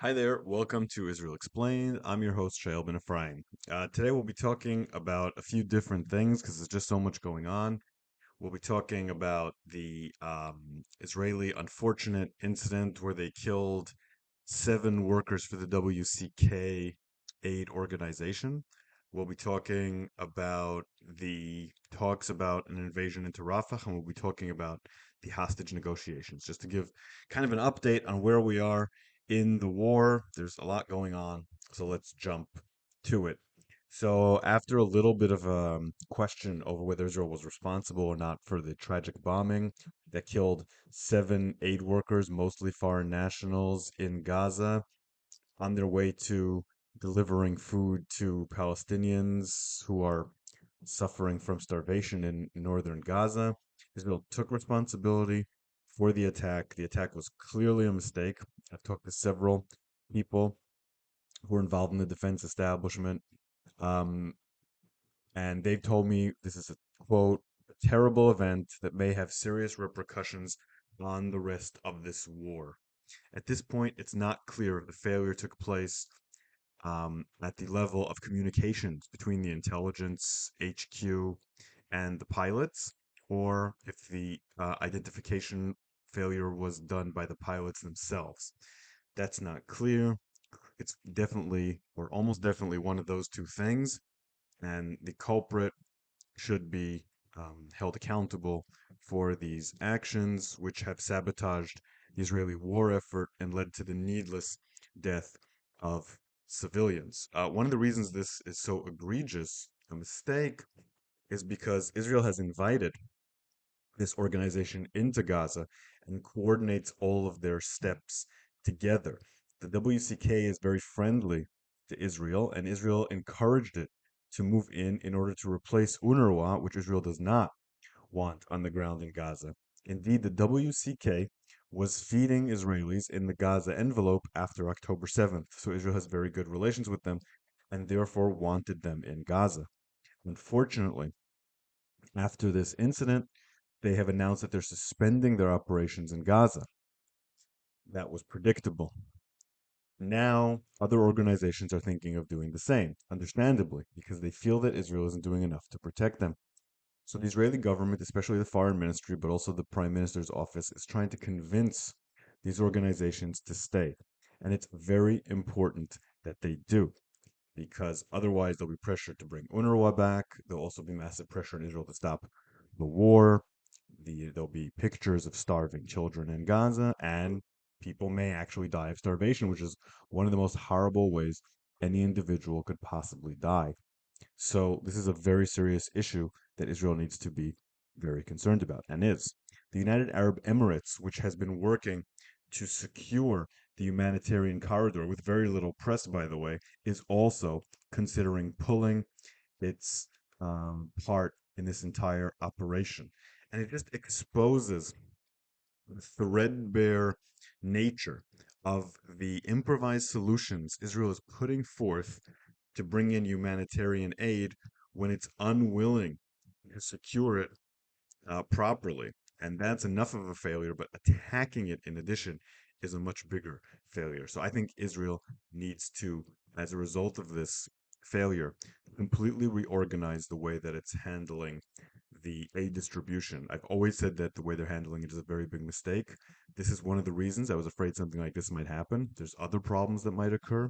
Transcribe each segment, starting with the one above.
Hi there, welcome to Israel Explained. I'm your host, Ben-Ephraim. Today we'll be talking about a few different things because there's just so much going on. We'll be talking about the Israeli unfortunate incident where they killed 7 workers for the WCK aid organization. We'll be talking about the talks about an invasion into Rafah, and we'll be talking about the hostage negotiations, just to give kind of an update on where we are in the war. There's a lot going on, so let's jump to it. So, after a little bit of a question over whether Israel was responsible or not for the tragic bombing that killed 7 aid workers, mostly foreign nationals, in Gaza on their way to delivering food to Palestinians who are suffering from starvation in northern Gaza. Israel took responsibility for the attack. The attack was clearly a mistake. I've talked to several people who were involved in the defense establishment. Um, and they've told me this is a quote, a terrible event that may have serious repercussions on the rest of this war. At this point, it's not clear if the failure took place at the level of communications between the intelligence HQ and the pilots, or if the identification failure was done by the pilots themselves. That's not clear. It's definitely, or almost definitely, one of those two things, and the culprit should be held accountable for these actions, which have sabotaged the Israeli war effort and led to the needless death of civilians. One of the reasons this is so egregious a mistake is because Israel has invited this organization into Gaza and coordinates all of their steps together. The WCK is very friendly to Israel, and Israel encouraged it to move in order to replace UNRWA, which Israel does not want on the ground in Gaza. Indeed, the WCK was feeding Israelis in the Gaza envelope after October 7th, so Israel has very good relations with them and therefore wanted them in Gaza. Unfortunately, after this incident, they have announced that they're suspending their operations in Gaza. That was predictable. Now, other organizations are thinking of doing the same, understandably, because they feel that Israel isn't doing enough to protect them. So the Israeli government, especially the foreign ministry, but also the prime minister's office, is trying to convince these organizations to stay. And it's very important that they do, because otherwise there'll be pressure to bring UNRWA back. There'll also be massive pressure in Israel to stop the war. There'll be pictures of starving children in Gaza, and people may actually die of starvation, which is one of the most horrible ways any individual could possibly die. So this is a very serious issue that Israel needs to be very concerned about, and is. The United Arab Emirates, which has been working to secure the humanitarian corridor with very little press, by the way, is also considering pulling its part in this entire operation. And it just exposes the threadbare nature of the improvised solutions Israel is putting forth to bring in humanitarian aid when it's unwilling to secure it properly. And that's enough of a failure, but attacking it in addition is a much bigger failure. So I think Israel needs to, as a result of this failure, completely reorganize the way that it's handling the aid distribution. I've always said that the way they're handling it is a very big mistake. This is one of the reasons I was afraid something like this might happen. There's other problems that might occur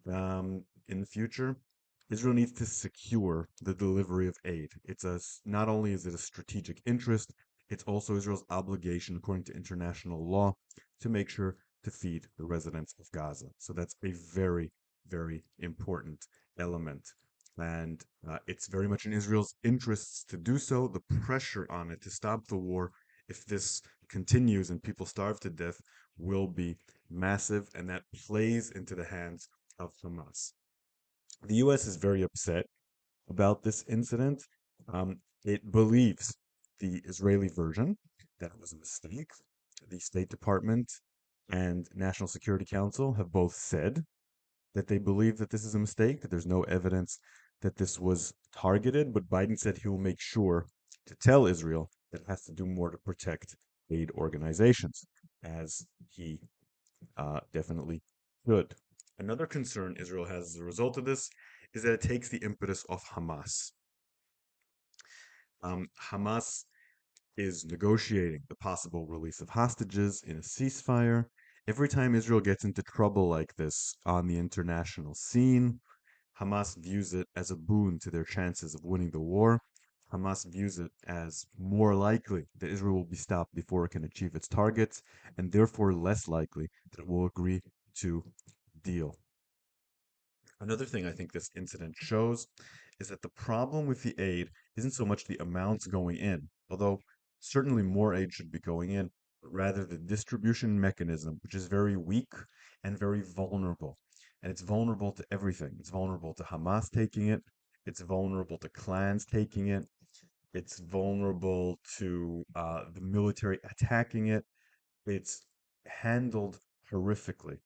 in the future. Israel needs to secure the delivery of aid. Not only is it a strategic interest, it's also Israel's obligation, according to international law, to make sure to feed the residents of Gaza. So that's a very, very important element. And it's very much in Israel's interests to do so. The pressure on it to stop the war, if this continues and people starve to death, will be massive, and that plays into the hands of Hamas. The U.S. is very upset about this incident. It believes the Israeli version that it was a mistake. The State Department and National Security Council have both said that they believe that this is a mistake, that there's no evidence that this was targeted, but Biden said he will make sure to tell Israel that it has to do more to protect aid organizations, as he definitely Good. Another concern Israel has as a result of this is that it takes the impetus off Hamas. Hamas is negotiating the possible release of hostages in a ceasefire. Every time Israel gets into trouble like this on the international scene, Hamas views it as a boon to their chances of winning the war. Hamas views it as more likely that Israel will be stopped before it can achieve its targets, and therefore less likely that it will agree to deal. Another thing I think this incident shows is that the problem with the aid isn't so much the amounts going in, although certainly more aid should be going in, but rather the distribution mechanism, which is very weak and very vulnerable. And it's vulnerable to everything. It's vulnerable to Hamas taking it, it's vulnerable to clans taking it, it's vulnerable to the military attacking it. It's handled horrifically,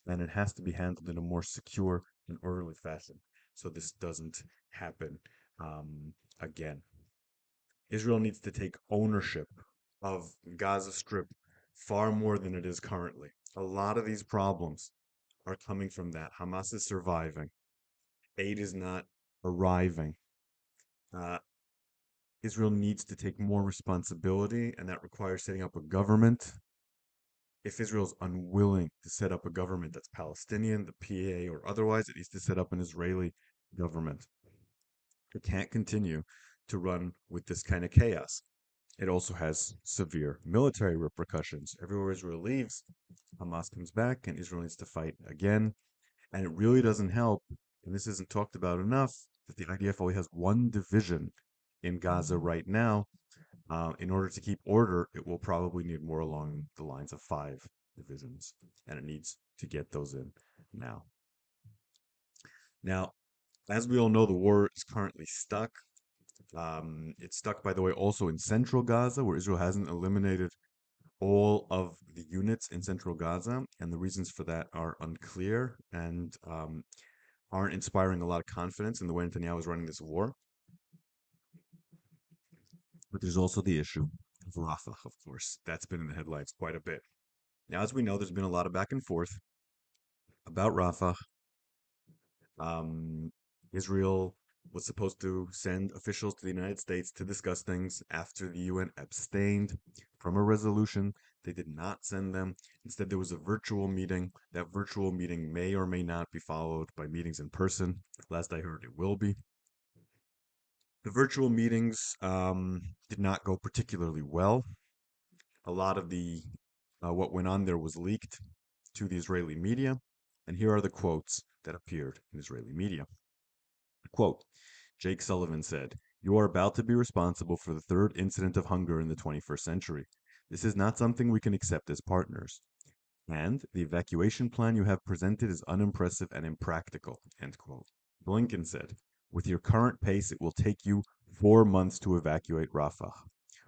and it has to be handled in a more secure and orderly fashion so this doesn't happen again. Israel needs to take ownership of Gaza Strip far more than it is currently. A lot of these problems are coming from that. Hamas is surviving. Aid is not arriving. Uh, Israel needs to take more responsibility, and that requires setting up a government. If Israel's unwilling to set up a government that's Palestinian, the PA, or otherwise, it needs to set up an Israeli government. It can't continue to run with this kind of chaos. It also has severe military repercussions. Everywhere Israel leaves, Hamas comes back, and Israel needs to fight again. And it really doesn't help, and this isn't talked about enough, that the IDF only has one division in Gaza right now. In order to keep order, it will probably need more along the lines of 5 divisions, and it needs to get those in now. Now, as we all know, the war is currently stuck. It's stuck, by the way, also in central Gaza, where Israel hasn't eliminated all of the units in central Gaza, and the reasons for that are unclear and aren't inspiring a lot of confidence in the way Netanyahu is running this war. But there's also the issue of Rafah, of course. That's been in the headlines quite a bit. Now, as we know, there's been a lot of back and forth about Rafah. Um, Israel was supposed to send officials to the United States to discuss things after the UN abstained from a resolution. They did not send them. Instead, there was a virtual meeting. That virtual meeting may or may not be followed by meetings in person. Last I heard, it will be. The virtual meetings did not go particularly well. A lot of the what went on there was leaked to the Israeli media, and here are the quotes that appeared in Israeli media. Quote, Jake Sullivan said, "You are about to be responsible for the third incident of hunger in the 21st century. This is not something we can accept as partners. And the evacuation plan you have presented is unimpressive and impractical." End quote. Blinken said, "With your current pace, it will take you 4 months to evacuate Rafah."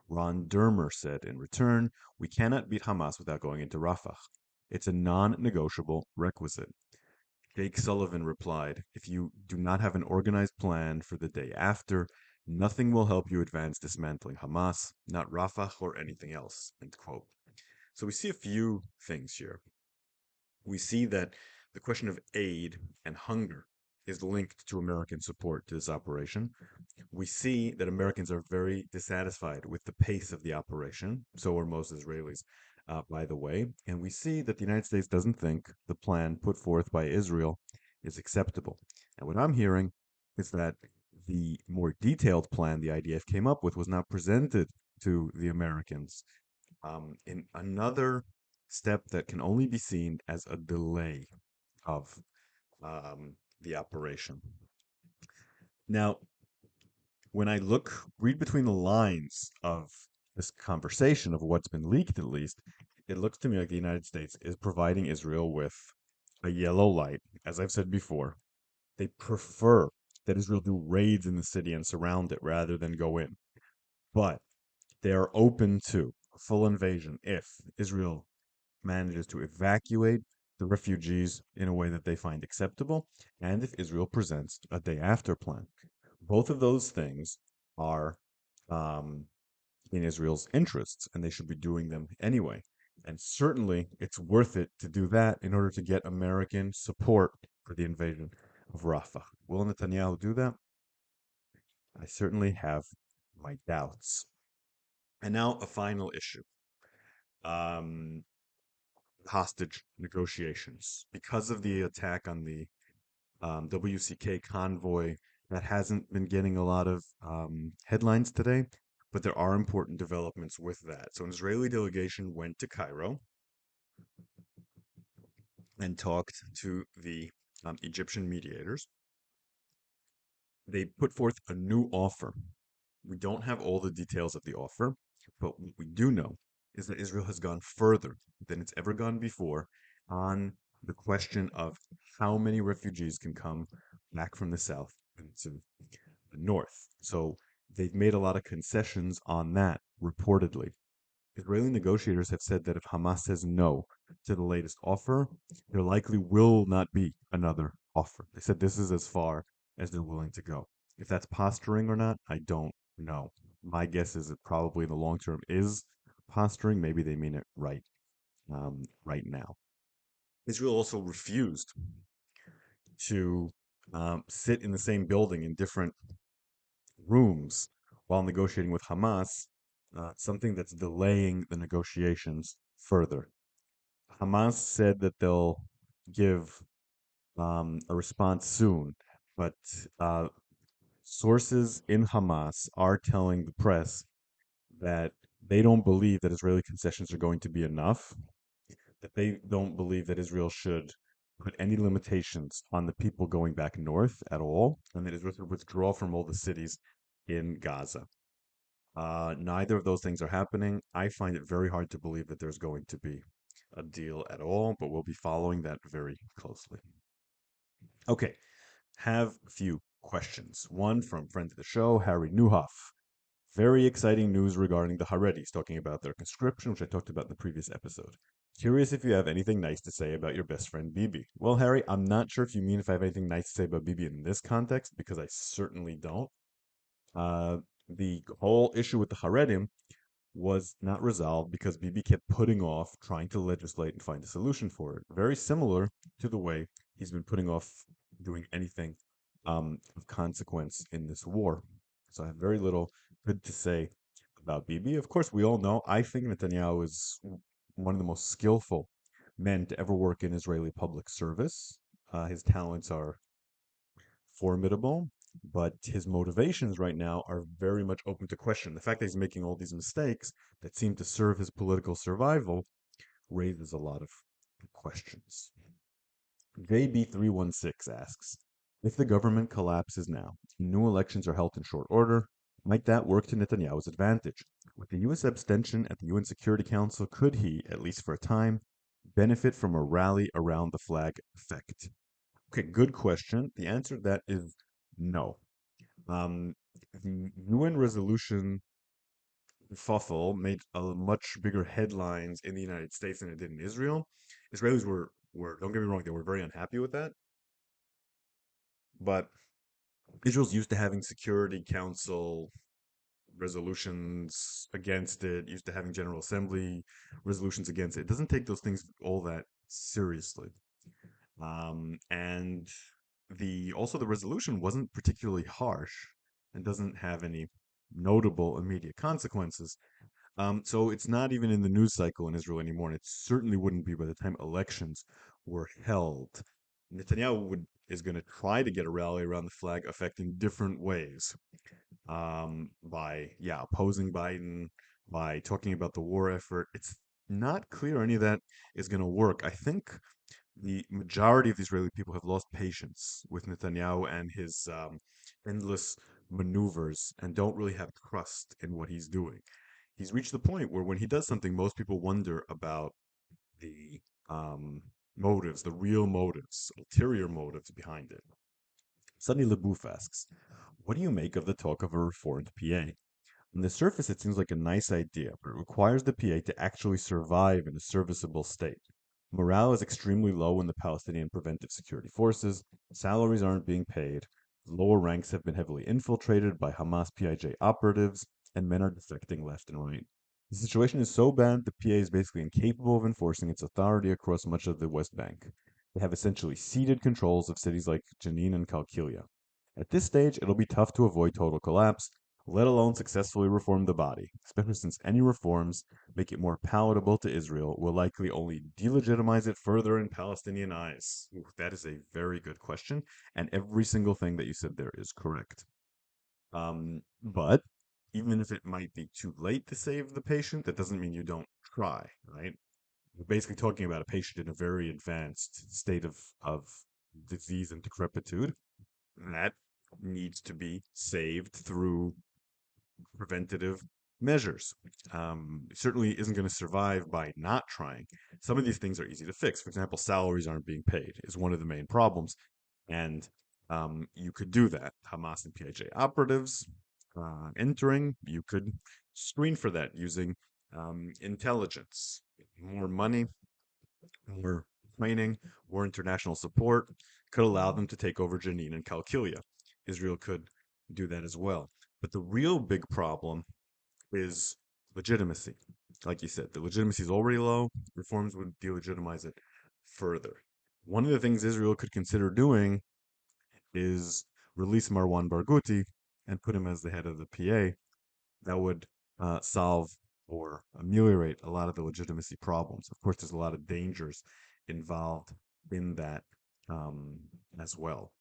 Ron Dermer said in return, "We cannot beat Hamas without going into Rafah. It's a non-negotiable requisite." Jake Sullivan replied, "If you do not have an organized plan for the day after, nothing will help you advance dismantling Hamas, not Rafah or anything else." End quote. So we see a few things here. We see that the question of aid and hunger is linked to American support to this operation. We see that Americans are very dissatisfied with the pace of the operation. So are most Israelis, by the way. And we see that the United States doesn't think the plan put forth by Israel is acceptable. And what I'm hearing is that the more detailed plan the IDF came up with was not presented to the Americans. In another step that can only be seen as a delay of the operation. Now, when I read between the lines of this conversation, of what's been leaked at least, it looks to me like the United States is providing Israel with a yellow light. As I've said before, they prefer that Israel do raids in the city and surround it rather than go in. But they are open to a full invasion if Israel manages to evacuate the refugees in a way that they find acceptable, and if Israel presents a day after plan. Both of those things are in Israel's interests, and they should be doing them anyway. And certainly it's worth it to do that in order to get American support for the invasion of Rafah. Will Netanyahu do that? I certainly have my doubts. And now a final issue. Um, Hostage negotiations. Because of the attack on the WCK convoy, that hasn't been getting a lot of headlines today, but there are important developments with that. So an Israeli delegation went to Cairo and talked to the Egyptian mediators. They put forth a new offer. We don't have all the details of the offer, but what we do know is that Israel has gone further than it's ever gone before on the question of how many refugees can come back from the south into the north. So they've made a lot of concessions on that, reportedly. Israeli negotiators have said that if Hamas says no to the latest offer, there likely will not be another offer. They said this is as far as they're willing to go. If that's posturing or not, I don't know. My guess is it probably in the long term is posturing. Maybe they mean it right now. Israel also refused to sit in the same building in different rooms while negotiating with Hamas, something that's delaying the negotiations further. Hamas said that they'll give a response soon, but sources in Hamas are telling the press that they don't believe that Israeli concessions are going to be enough, that they don't believe that Israel should put any limitations on the people going back north at all, and that Israel should withdraw from all the cities in Gaza. Neither of those things are happening. I find it very hard to believe that there's going to be a deal at all, but we'll be following that very closely. Okay, have a few questions. One from friend of the show, Harry Newhoff. Very exciting news regarding the Haredis, talking about their conscription, which I talked about in the previous episode. Curious if you have anything nice to say about your best friend Bibi. Well, Harry, I'm not sure if you mean if I have anything nice to say about Bibi in this context, because I certainly don't. Uh, the whole issue with the Haredim was not resolved because Bibi kept putting off trying to legislate and find a solution for it. Very similar to the way he's been putting off doing anything of consequence in this war. So I have very little good to say about Bibi. Of course, we all know I think Netanyahu is one of the most skillful men to ever work in Israeli public service. His talents are formidable, but his motivations right now are very much open to question. The fact that he's making all these mistakes that seem to serve his political survival raises a lot of questions. JB316 asks, if the government collapses now, new elections are held in short order, might that work to Netanyahu's advantage? With the U.S. abstention at the UN Security Council, could he, at least for a time, benefit from a rally around the flag effect? Okay, good question. The answer to that is no. Um, the UN resolution fuffle made a much bigger headlines in the United States than it did in Israel. Israelis were don't get me wrong, they were very unhappy with that, but Israel's used to having Security Council resolutions against it, used to having General Assembly resolutions against it. It doesn't take those things all that seriously. And the also the resolution wasn't particularly harsh and doesn't have any notable immediate consequences. So it's not even in the news cycle in Israel anymore, and it certainly wouldn't be by the time elections were held. Netanyahu is going to try to get a rally around the flag effect in different ways, by opposing Biden, by talking about the war effort. It's not clear any of that is going to work. I think the majority of the Israeli people have lost patience with Netanyahu and his endless maneuvers and don't really have trust in what he's doing. He's reached the point where when he does something, most people wonder about the motives, the real motives, ulterior motives behind it. Sunny LaBouffe asks, what do you make of the talk of a reformed PA? On the surface, it seems like a nice idea, but it requires the PA to actually survive in a serviceable state. Morale is extremely low in the Palestinian Preventive Security Forces, salaries aren't being paid, lower ranks have been heavily infiltrated by Hamas PIJ operatives, and men are defecting left and right. The situation is so bad the PA is basically incapable of enforcing its authority across much of the West Bank. They have essentially ceded controls of cities like Jenin and Qalqilia. At this stage, it'll be tough to avoid total collapse, let alone successfully reform the body, especially since any reforms make it more palatable to Israel will likely only delegitimize it further in Palestinian eyes. Ooh, that is a very good question, and every single thing that you said there is correct. But even if it might be too late to save the patient, that doesn't mean you don't try, right? We're basically talking about a patient in a very advanced state of disease and decrepitude. And that needs to be saved through preventative measures. It certainly isn't going to survive by not trying. Some of these things are easy to fix. For example, salaries aren't being paid is one of the main problems. And you could do that. Hamas and PIJ operatives entering, you could screen for that using intelligence. More money, more training, more international support could allow them to take over Jenin and Qalqilia. Israel could do that as well. But the real big problem is legitimacy. Like you said, the legitimacy is already low. Reforms would delegitimize it further. One of the things Israel could consider doing is release Marwan Barghouti and put him as the head of the PA. That would solve or ameliorate a lot of the legitimacy problems. Of course, there's a lot of dangers involved in that as well.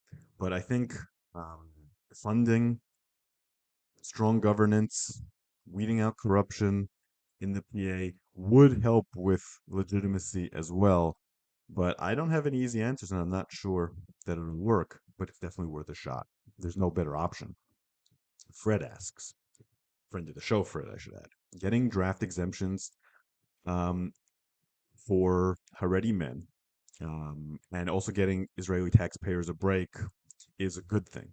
But I think um, funding, strong governance, weeding out corruption in the PA would help with legitimacy as well. But I don't have any easy answers, and I'm not sure that it'll work, but it's definitely worth a shot. There's no better option. Fred asks, friend of the show, Fred, I should add, getting draft exemptions um, for Haredi men and also getting Israeli taxpayers a break is a good thing.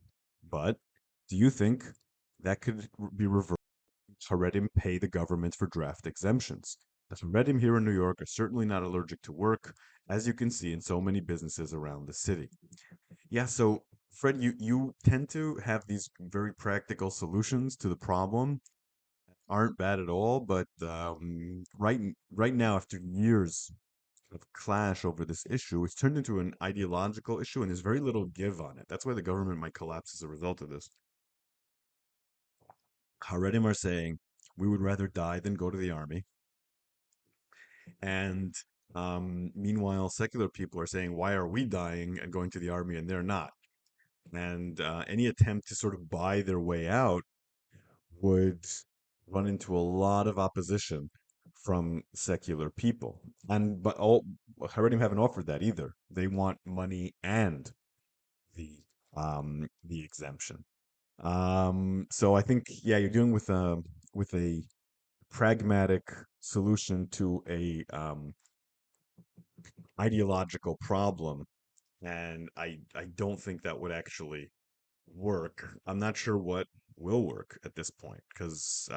But do you think that could be reversed? Haredim pay the government for draft exemptions. The Haredim here in New York are certainly not allergic to work, as you can see in so many businesses around the city. Yeah, so Fred, you tend to have these very practical solutions to the problem. Aren't bad at all, but right now, after years of clash over this issue, it's turned into an ideological issue, and there's very little give on it. That's why the government might collapse as a result of this. Haredim are saying we would rather die than go to the army, and meanwhile, secular people are saying, why are we dying and going to the army and they're not? And any attempt to sort of buy their way out would run into a lot of opposition from secular people. And but all Haredim haven't offered that either. They want money and the the exemption. So I think yeah, you're dealing with a pragmatic solution to a ideological problem, and I don't think that would actually work. I'm not sure what will work at this point because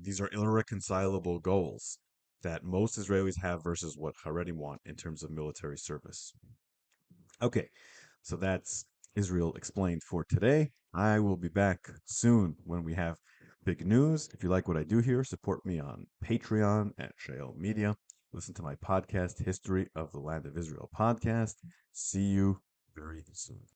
these are irreconcilable goals that most Israelis have versus what Haredi want in terms of military service. Okay, so that's Israel explained for today. I will be back soon when we have big news. If you like what I do here, support me on Patreon at Shael Media. Listen to my podcast, History of the Land of Israel podcast. See you very soon.